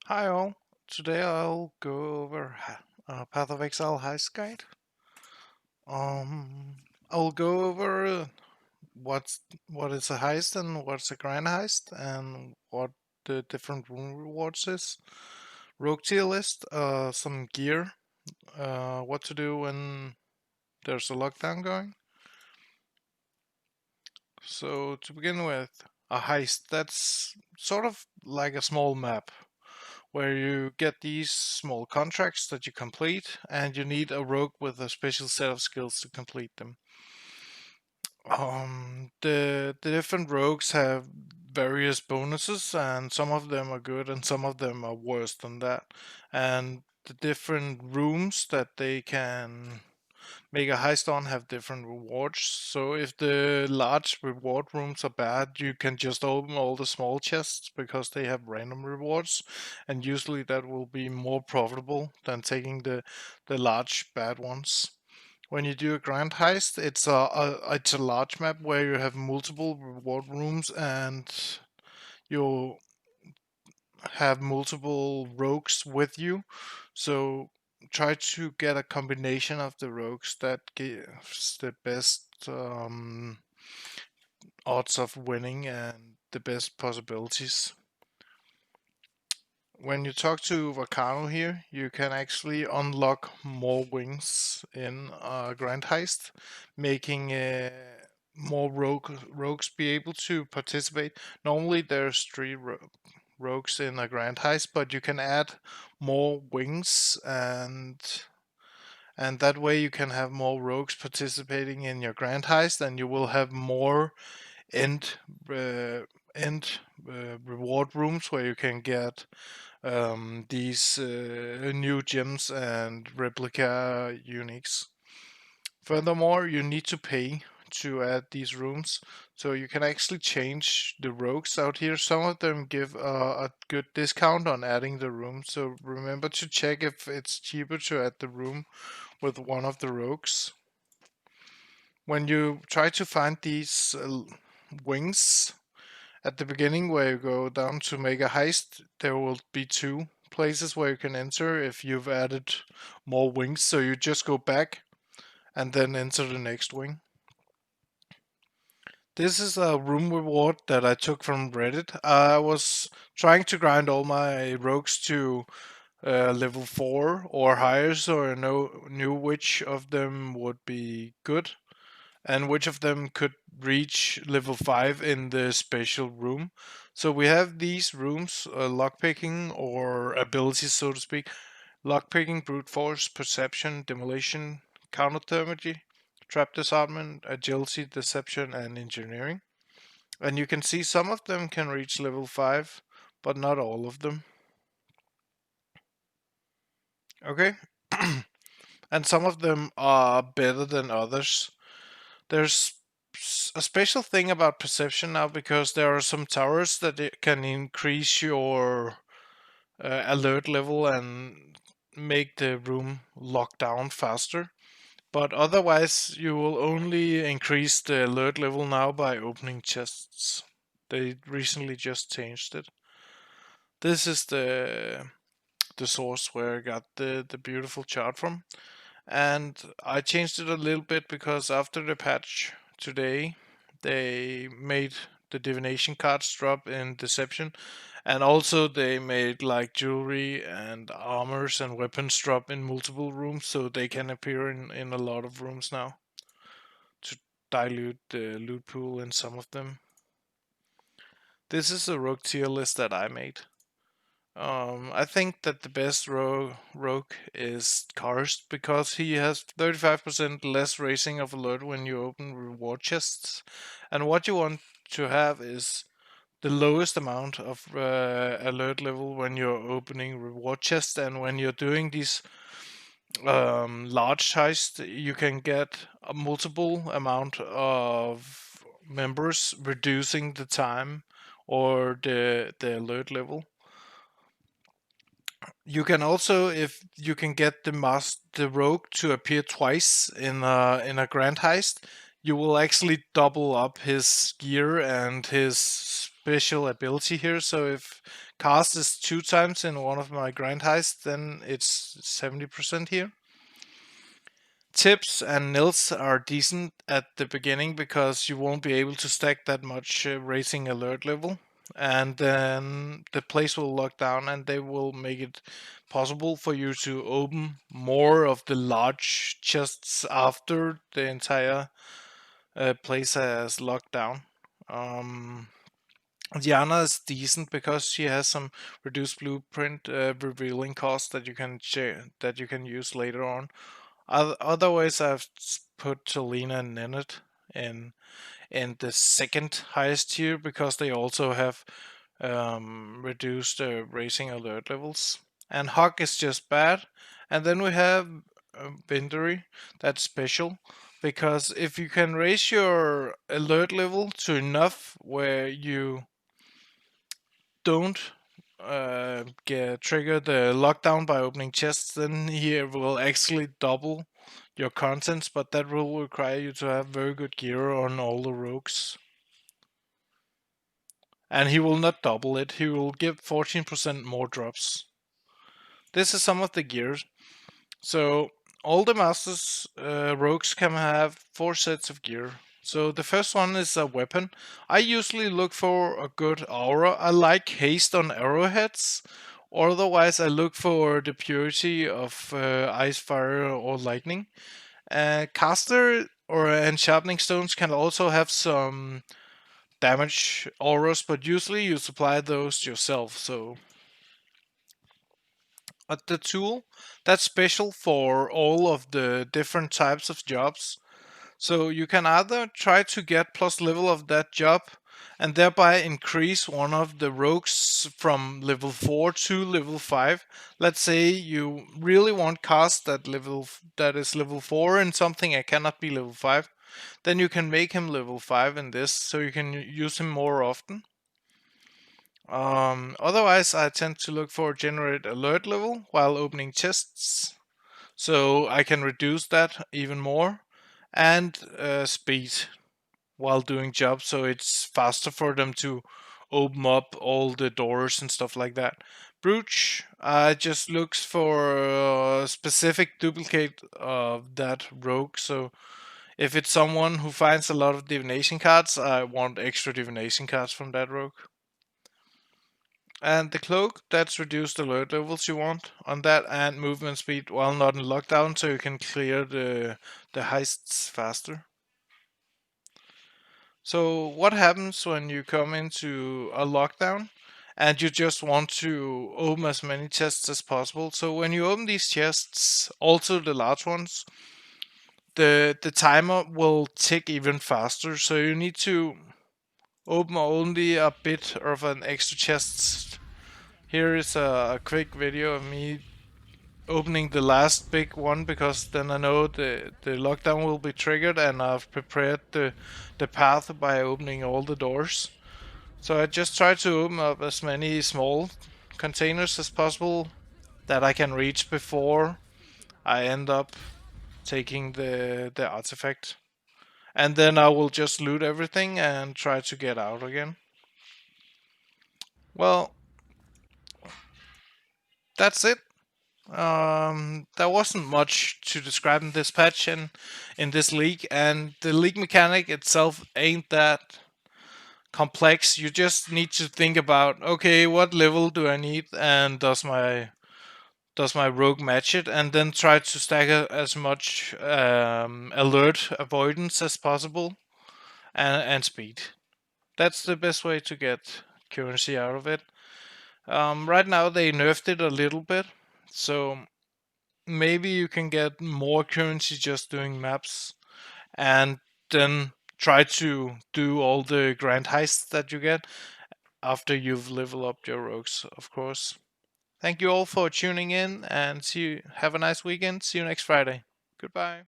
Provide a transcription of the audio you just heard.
Hi all. Today I'll go over Path of Exile Heist Guide. I'll go over what's what is a heist and what's a grand heist and what the different room rewards is. Rogue tier list, some gear, what to do when there's a lockdown going. So to begin with, a heist that's sort of like a small map where you get these small contracts that you complete, and you need a rogue with a special set of skills to complete them. The different rogues have various bonuses, and some of them are good, and some of them are worse than that. And the different rooms that they can make a heist on have different rewards. So if the large reward rooms are bad, you can just open all the small chests because they have random rewards, and usually that will be more profitable than taking the large bad ones. When you do a grand heist, it's a large map where you have multiple reward rooms and you have multiple rogues with you. So try to get a combination of the rogues that gives the best odds of winning and the best possibilities. When you talk to Vacano here, you can actually unlock more wings in Grand Heist, making more rogues be able to participate. Normally there's three rogues in a Grand Heist, but you can add more wings, and that way you can have more rogues participating in your Grand Heist, and you will have more end uh, end reward rooms where you can get these new gems and replica uniques. Furthermore, you need to pay to add these rooms, so you can actually change the rogues out here. Some of them give a good discount on adding the room, so remember to check if it's cheaper to add the room with one of the rogues. When you try to find these wings, at the beginning, where you go down to make a heist, there will be two places where you can enter if you've added more wings. So you just go back and then enter the next wing. This is a room reward that I took from Reddit. I was trying to grind all my rogues to level 4 or higher, so I knew which of them would be good and which of them could reach level 5 in the special room. So we have these rooms, lockpicking or abilities, so to speak. Lockpicking, brute force, perception, demolition, counter-therapy, trap disarmament, agility, deception, and engineering. And you can see some of them can reach level 5, but not all of them. Okay? And some of them are better than others. There's a special thing about perception now because there are some towers that it can increase your alert level and make the room lock down faster. But otherwise, you will only increase the alert level now by opening chests. They recently just changed it. This is the source where I got the beautiful chart from. And I changed it a little bit because after the patch today, they made the divination cards drop in Deception, and also they made like jewelry and armors and weapons drop in multiple rooms, so they can appear in a lot of rooms now to dilute the loot pool in some of them. This is a rogue tier list that I made. I think that the best rogue is Karst because he has 35% less raising of alert when you open reward chests. And what you want to have is the lowest amount of alert level when you're opening reward chests, and when you're doing these large heists, you can get a multiple amount of members, reducing the time or the alert level. You can also, if you can get the rogue to appear twice in a grand heist, you will actually double up his gear and his special ability here. So if cast is 2 times in one of my grind heists, then it's 70% here. Tips and nils are decent at the beginning because you won't be able to stack that much racing alert level, and then the place will lock down and they will make it possible for you to open more of the large chests after the entire place has locked down. Um, Diana is decent because she has some reduced blueprint revealing cost that you can that you can use later on. Otherwise, I've put Talina and Nennet in the second highest tier because they also have reduced racing alert levels. And Hawk is just bad. And then we have Vindery, that's special because if you can raise your alert level to enough where you don't get trigger the lockdown by opening chests, then he will actually double your contents, but that will require you to have very good gear on all the rogues. And he will not double it, he will give 14% more drops. This is some of the gears. So all the masters rogues can have 4 sets of gear. So the first one is a weapon. I usually look for a good aura. I like haste on arrowheads. Otherwise, I look for the purity of ice, fire, or lightning. Caster or and sharpening stones can also have some damage auras, but usually you supply those yourself. So the tool that's special for all of the different types of jobs. So you can either try to get plus level of that job and thereby increase one of the rogues from level 4 to level 5. Let's say you really want cast that is level 4 and something that cannot be level 5. Then you can make him level 5 in this so you can use him more often. Otherwise, I tend to look for generate alert level while opening chests, so I can reduce that even more, and speed while doing jobs, so it's faster for them to open up all the doors and stuff like that. Brooch just looks for a specific duplicate of that rogue, so if it's someone who finds a lot of divination cards, I want extra divination cards from that rogue. And the cloak, that's reduced alert levels you want on that, and movement speed while not in lockdown, so you can clear the heists faster. So what happens when you come into a lockdown and you just want to open as many chests as possible? So when you open these chests, also the large ones, the timer will tick even faster. So you need to open only a bit of an extra chest. Here is a quick video of me opening the last big one because then I know the lockdown will be triggered and I've prepared the path by opening all the doors. So I just try to open up as many small containers as possible that I can reach before I end up taking the artifact. And then I will just loot everything and try to get out again. Well, that's it. There wasn't much to describe in this patch and in this league, and the league mechanic itself ain't that complex. You just need to think about, okay, what level do I need, and does my rogue match it, and then try to stagger as much alert avoidance as possible and speed. That's the best way to get currency out of it. Right now they nerfed it a little bit, so maybe you can get more currency just doing maps and then try to do all the grand heists that you get after you've leveled up your rogues, of course. Thank you all for tuning in and have a nice weekend. See you next Friday. Goodbye.